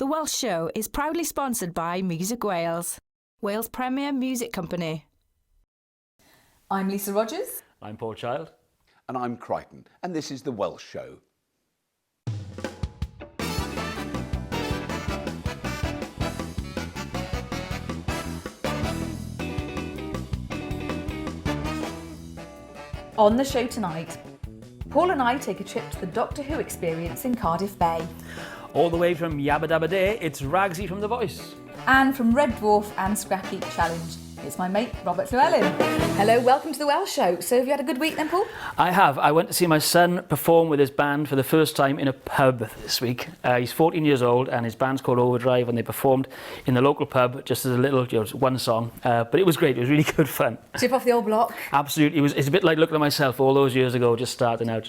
The Welsh Show is proudly sponsored by Music Wales, Wales' premier music company. I'm Lisa Rogers. I'm Paul Child. And I'm Crichton, and this is The Welsh Show. On the show tonight, Paul and I take a trip to the Doctor Who experience in Cardiff Bay. All the way from Aberdare, it's Ragsy from The Voice. And from Red Dwarf and Scrap Heap Challenge, it's my mate, Robert Llewelyn. Hello, welcome to the Welsh Show. So have you had a good week then, Paul? I have. I went to see my son perform with his band for the first time in a pub this week. He's 14 years old and his band's called Overdrive, and they performed in the local pub just as a little, one song. But it was great. It was really good fun. Chip off the old block. Absolutely. It's a bit like looking at myself all those years ago, just starting out,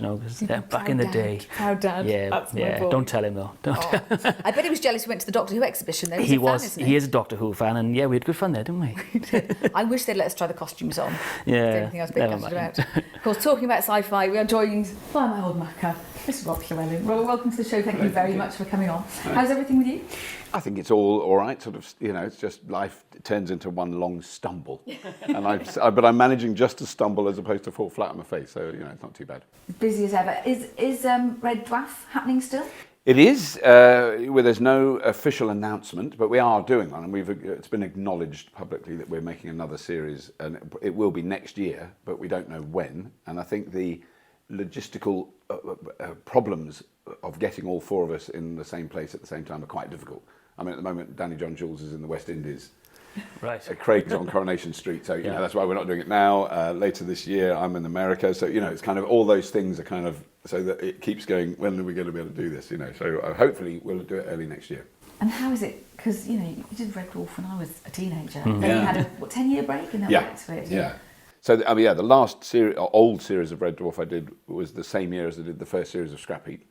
back in the day. Proud dad. Yeah, That's my yeah. boy. Don't tell him though. I bet he was jealous we went to the Doctor Who exhibition though. He is a Doctor Who fan, and yeah, we had good fun there, didn't we? I wish they'd let us try the costumes on. Yeah. Anything I was a bit gutted about. Of course, talking about sci-fi, we are joined by my old macker, Mr. Rob Llewelyn. Well, welcome to the show. Thank you very much for coming on. How's everything with you? I think it's all right, sort of, it's just life turns into one long stumble. But I'm managing just to stumble as opposed to fall flat on my face, so, it's not too bad. Busy as ever. Is Red Dwarf happening still? It is, where there's no official announcement, but we are doing one, and it's been acknowledged publicly that we're making another series, and it will be next year, but we don't know when. And I think the logistical problems of getting all four of us in the same place at the same time are quite difficult. I mean, at the moment, Danny John Jules is in the West Indies. Right. Craig's on Coronation Street, so that's why we're not doing it now. Later this year, I'm in America, so it's kind of all those things are kind of so that it keeps going. When are we going to be able to do this? So hopefully we'll do it early next year. And how is it? Because you did Red Dwarf when I was a teenager. Then you had a 10-year break, and then back to it. Yeah. So the last old series of Red Dwarf I did was the same year as I did the first series of Scrap Heap.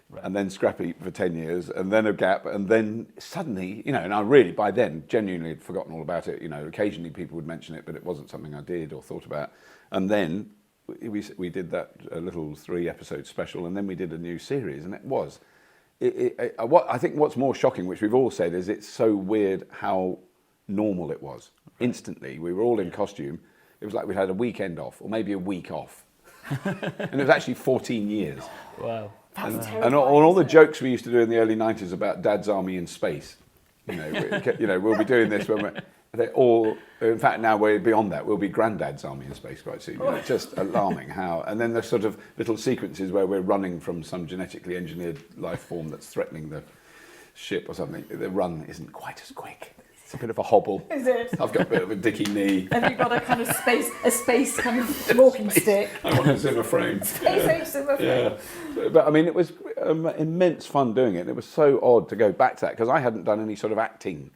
Right. And then Scrap Heap for 10 years, and then a gap, and then suddenly, and I really, by then, genuinely had forgotten all about it. Occasionally people would mention it, but it wasn't something I did or thought about. And then we did that little 3-episode special, and then we did a new series, and it was. I think what's more shocking, which we've all said, is it's so weird how normal it was. Right. Instantly, we were all in costume. It was like we'd had a weekend off, or maybe a week off. And it was actually 14 years. Wow. And all the jokes we used to do in the early 90s about Dad's Army in space, we'll be doing this when they're all. In fact, now we're beyond that. We'll be Granddad's Army in space quite soon. It's just alarming how. And then there's sort of little sequences where we're running from some genetically engineered life form that's threatening the ship or something. The run isn't quite as quick. It's a bit of a hobble. Is it? I've got a bit of a dicky knee. Have you got a kind of space kind of walking stick? I want a Zimmer frame. Space Zimmer frame. Yeah. But I mean, it was immense fun doing it. It was so odd to go back to that because I hadn't done any sort of acting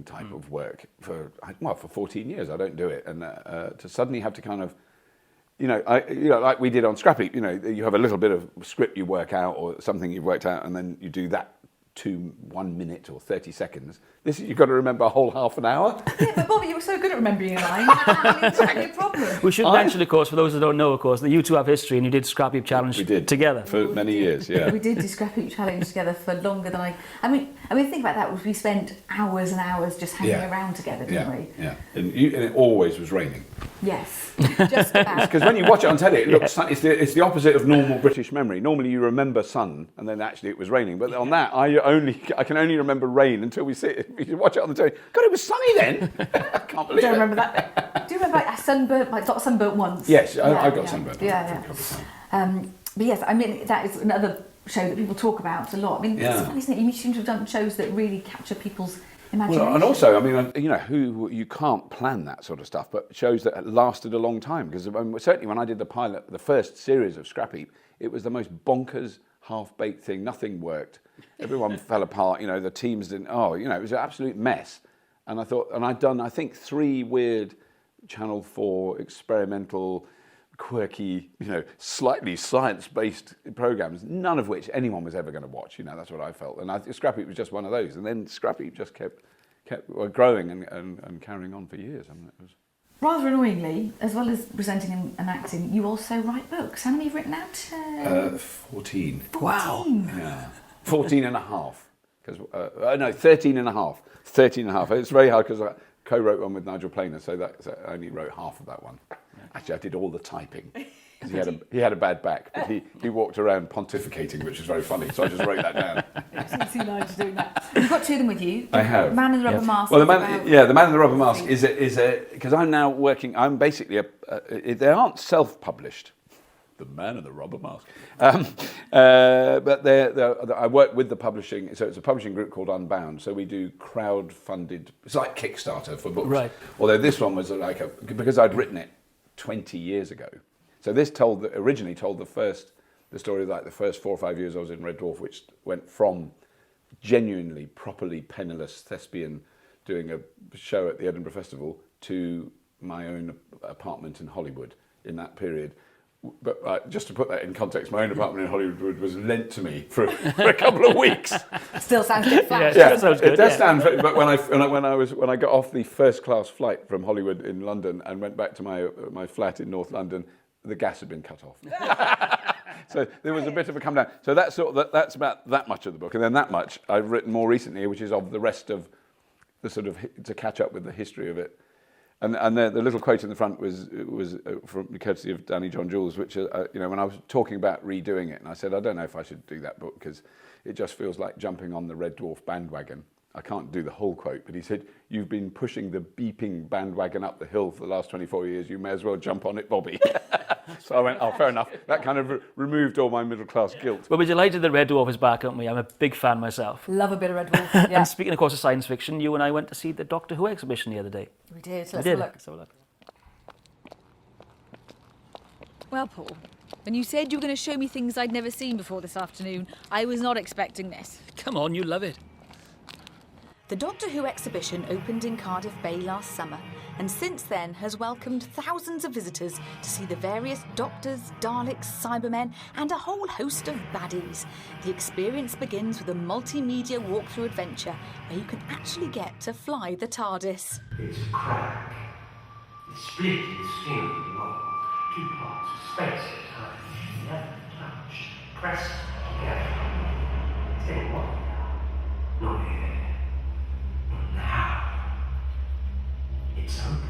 type of work for 14 years. I don't do it, and to suddenly have to kind of, like we did on Scrap Heap. You have a little bit of script you work out or something you've worked out, and then you do that 1 minute or 30 seconds. This you've got to remember a whole half an hour. Yeah, but Bobby, you were so good at remembering a line. It's a problem. We should mention, of course, for those that don't know, of course, that you two have history and you did Scrap Heap Challenge together. For many years, yeah. We did do Scrap Heap Challenge together for longer than I mean, think about that. We spent hours and hours just hanging around together, didn't we? Yeah, and it always was raining. Yes, just about. Because when you watch it on telly, it looks it's the opposite of normal British memory. Normally you remember sun, and then actually it was raining. But on that, I can only remember rain until we see it. You watch it on the telly. God, it was sunny then. I can't believe it. Don't remember that. Do you remember I sunburnt? I got sunburnt once. Yes, I got sunburnt. Yeah. But yes, I mean that is another show that people talk about a lot. I mean, it's funny, isn't it? You seem to have done shows that really capture people's imagination. Well, and also, I mean, you can't plan that sort of stuff, but shows that lasted a long time. Because certainly when I did the first series of Scrap Heap, it was the most bonkers, half-baked thing. Nothing worked. Everyone fell apart. The teams didn't. It was an absolute mess. And I thought, and I'd done, I think, 3 weird Channel 4 experimental, quirky, slightly science-based programs, none of which anyone was ever going to watch. That's what I felt. And Scrap Heap was just one of those. And then Scrap Heap just kept growing and carrying on for years. I mean, it was. Rather annoyingly, as well as presenting and acting, you also write books. How many have you written out? 14. Wow. Yeah. 14 and a half. because no, 13 and a half. 13 and a half. It's very hard because I co-wrote one with Nigel Planer, so I only wrote half of that one. Actually, I did all the typing. He had a bad back, but he walked around pontificating, which is very funny. So I just wrote that down. I've seen Nigel doing that. You've got two of them with you. I have. Man in the Rubber Mask. Well, the Man in the Rubber Mask is because I'm now working. I'm basically they aren't self-published. The Man in the Rubber Mask, but I work with the publishing. So it's a publishing group called Unbound. So we do crowd-funded. It's like Kickstarter for books. Right. Although this one was because I'd written it 20 years ago. So this originally told the story of like the first 4 or 5 years I was in Red Dwarf, which went from genuinely, properly penniless thespian doing a show at the Edinburgh Festival to my own apartment in Hollywood in that period. But just to put that in context, my own apartment in Hollywood was lent to me for a couple of weeks. Still sounds a bit flash. Yeah, sounds good. It does sound. But when I got off the first class flight from Hollywood in London and went back to my flat in North London, the gas had been cut off. So there was a bit of a come down. So that's about that much of the book, and then that much I've written more recently, which is of the rest of the sort of to catch up with the history of it. And the little quote in the front was from the courtesy of Danny John Jules, which when I was talking about redoing it, and I said I don't know if I should do that book because it just feels like jumping on the Red Dwarf bandwagon. I can't do the whole quote, but he said, "You've been pushing the beeping bandwagon up the hill for the last 24 years. You may as well jump on it, Bobby." So I went, "Oh, fair enough." That kind of removed all my middle class guilt. Well, we're delighted that Red Dwarf is back, aren't we? I'm a big fan myself. Love a bit of Red Dwarf. Yeah. And speaking, of course, of science fiction, you and I went to see the Doctor Who exhibition the other day. We did. Let's We have did. a look. Let's have a look. Well, Paul, when you said you were going to show me things I'd never seen before this afternoon, I was not expecting this. Come on, you love it. The Doctor Who exhibition opened in Cardiff Bay last summer, and since then has welcomed thousands of visitors to see the various Doctors, Daleks, Cybermen, and a whole host of baddies. The experience begins with a multimedia walkthrough adventure where you can actually get to fly the TARDIS. It's a crack. It's split its skin along two parts of space at a time. Never touch. Press together. Say what? Not here. Not now. It's open.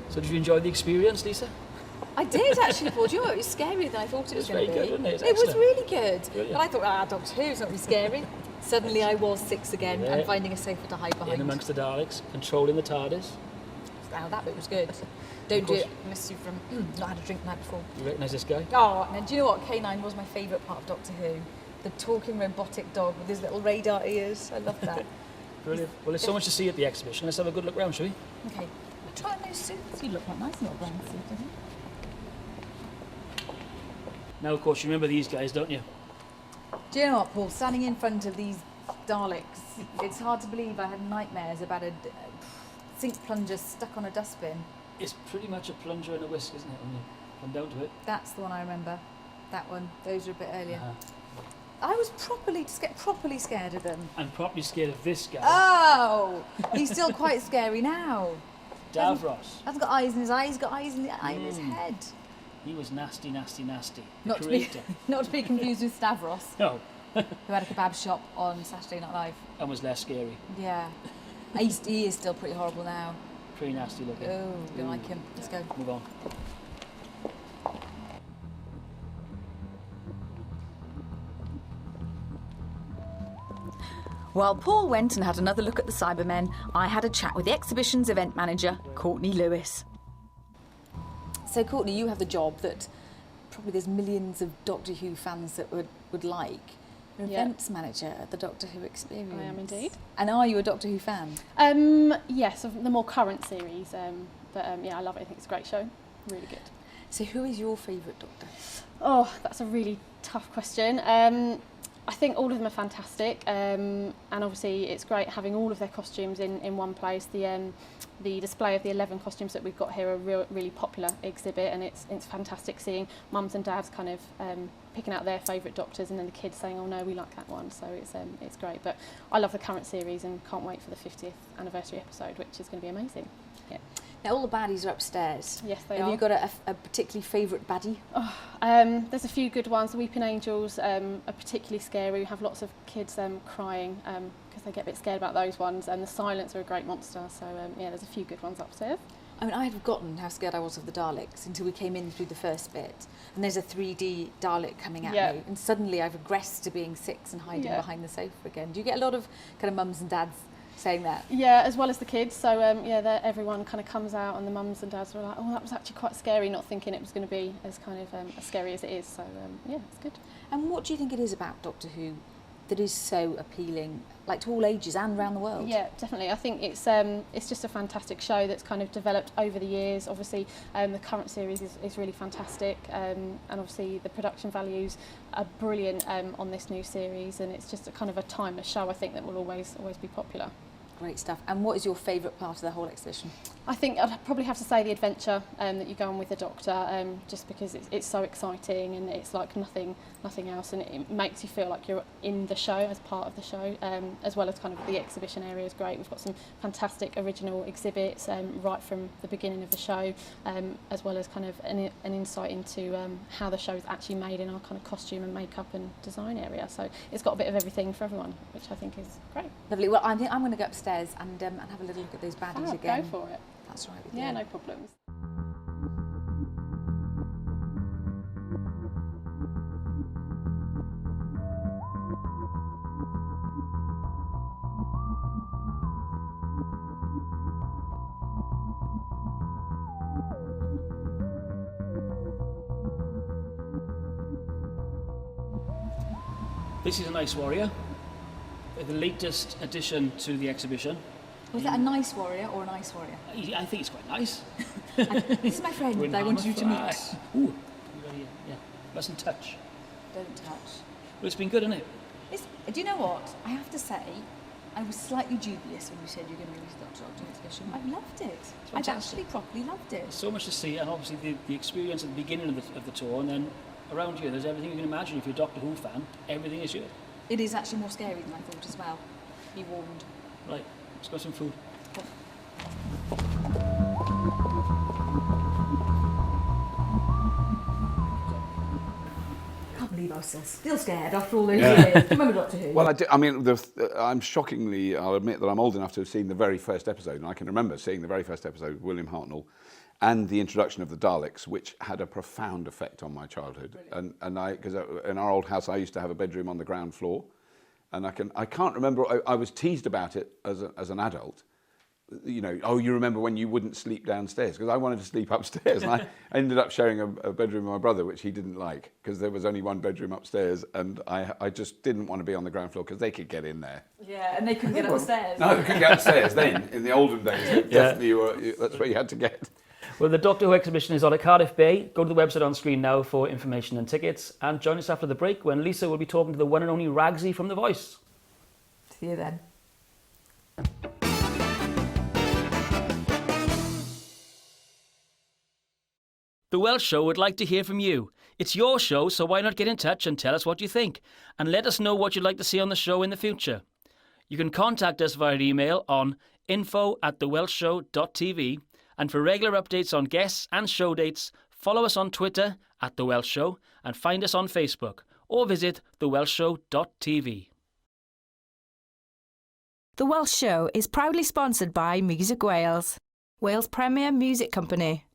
So did you enjoy the experience, Lisa? I did actually, Paul. Do you know what? It was scarier than I thought it was going to be. very good, wasn't it? It was It was excellent. really good. Brilliant. But I thought, Doctor Who's not really scary. Suddenly I was 6 again and finding a sofa to hide behind. In amongst the Daleks, controlling the TARDIS. Now that bit was good. Don't do it unless you've not had a drink the night before. You recognise this guy? Oh, now do you know what? K9 was my favourite part of Doctor Who. The talking robotic dog with his little radar ears. I love that. Brilliant. Well, there's so much to see at the exhibition. Let's have a good look round, shall we? Okay. Try on those suits. You look quite nice in your brown suit, don't you? Now, of course, you remember these guys, don't you? Do you know what, Paul? Standing in front of these Daleks, it's hard to believe I had nightmares about a sink plunger stuck on a dustbin. It's pretty much a plunger and a whisk, isn't it, when you come down to it? That's the one I remember. That one. Those were a bit earlier. Uh-huh. I was properly scared of them. I'm properly scared of this guy, Oh! He's still quite scary now. Davros. Hasn't got eyes in his eyes, he's got eyes in the eye of his head. He was nasty, nasty, nasty. The Not to, be, creator. not to be confused with Stavros, No, who had a kebab shop on Saturday Night Live. and was less scary. Yeah. He is still pretty horrible now. Pretty nasty looking. Oh, don't like him. Let's go. Move on. While Paul went and had another look at the Cybermen, I had a chat with the exhibition's event manager, Courtney Lewis. So, Courtney, you have the job that probably there's millions of Doctor Who fans that would like. You're Yeah. events manager at the Doctor Who Experience. I am indeed. And are you a Doctor Who fan? Yes, of the more current series, but yeah, I love it. I think it's a great show. Really good. So who is your favourite Doctor? Oh, that's a really tough question. I think all of them are fantastic, and obviously it's great having all of their costumes in one place. The display of the 11 costumes that we've got here are a really popular exhibit, and it's fantastic seeing mums and dads kind of picking out their favourite Doctors, and then the kids saying, oh no, we like that one. So it's great. But I love the current series and can't wait for the 50th anniversary episode, which is going to be amazing. Yeah. Now all the baddies are upstairs. Yes, they Have are. you got a particularly favourite baddie? There's a few good ones. The Weeping Angels are particularly scary. We have lots of kids crying because they get a bit scared about those ones. And the Silents are a great monster. So yeah, there's a few good ones upstairs. I mean, I had forgotten how scared I was of the Daleks until we came in through the first bit. And there's a 3D Dalek coming at me. And suddenly I've regressed to being 6 and hiding behind the sofa again. Do you get a lot of kind of mums and dads saying that? Yeah, as well as the kids. So yeah, everyone kind of comes out, and the mums and dads are like, oh, that was actually quite scary, not thinking it was going to be as kind of as scary as it is. So yeah, it's good. And what do you think it is about Doctor Who that is so appealing, like to all ages and around the world? Yeah, definitely. I think it's just a fantastic show that's kind of developed over the years. Obviously, the current series is really fantastic, and obviously the production values are brilliant on this new series, and it's just a kind of a timeless show. I think that will always be popular. Great stuff. And what is your favourite part of the whole exhibition? I think I'd probably have to say the adventure that you go on with the Doctor, just because it's so exciting and it's like nothing else, and it makes you feel like you're in the show, as part of the show, as well as kind of the exhibition area is great. We've got some fantastic original exhibits right from the beginning of the show, as well as kind of an insight into how the show is actually made in our kind of costume and makeup and design area. So it's got a bit of everything for everyone, which I think is great. Lovely. Well, I think I'm going to go upstairs and have a little look at those baddies again. Go for it. That's right with you. Yeah, no problems. This is an Ice Warrior, the latest addition to the exhibition. Was that a nice warrior or an ice warrior? I think it's quite nice. This is my friend that I wanted you to meet. Ooh, yeah, mustn't touch. Don't touch. Well, it's been good, hasn't it? Do you know what? I have to say, I was slightly dubious when you said you're going to release the Doctor exhibition. I loved it. I've actually properly loved it. So much to see, and obviously the experience at the beginning of the tour, and then around here, there's everything you can imagine. If you're a Doctor Who fan, everything is here. It is actually more scary than I thought as well. Be warned. Right, let's go some food. I can't believe I was still scared after all those years. Remember Doctor Who? Well, I'm shockingly, I'll admit that I'm old enough to have seen the very first episode, and I can remember seeing the very first episode with William Hartnell and the introduction of the Daleks, which had a profound effect on my childhood. Brilliant. And because in our old house, I used to have a bedroom on the ground floor, and I can't remember. I was teased about it as an adult. You know, oh, you remember when you wouldn't sleep downstairs? Because I wanted to sleep upstairs, and I ended up sharing a bedroom with my brother, which he didn't like, because there was only one bedroom upstairs, and I just didn't want to be on the ground floor because they could get in there. Yeah, and they couldn't get upstairs. No, they couldn't get upstairs then. In the olden days, definitely that's where you had to get. Well, the Doctor Who exhibition is on at Cardiff Bay. Go to the website on screen now for information and tickets. And join us after the break when Lisa will be talking to the one and only Ragsy from The Voice. See you then. The Welsh Show would like to hear from you. It's your show, so why not get in touch and tell us what you think? And let us know what you'd like to see on the show in the future. You can contact us via email on info@thewelshshow.tv. And for regular updates on guests and show dates, follow us on Twitter @The Welsh Show and find us on Facebook or visit thewelshshow.tv. The Welsh Show is proudly sponsored by Music Wales, Wales' premier music company.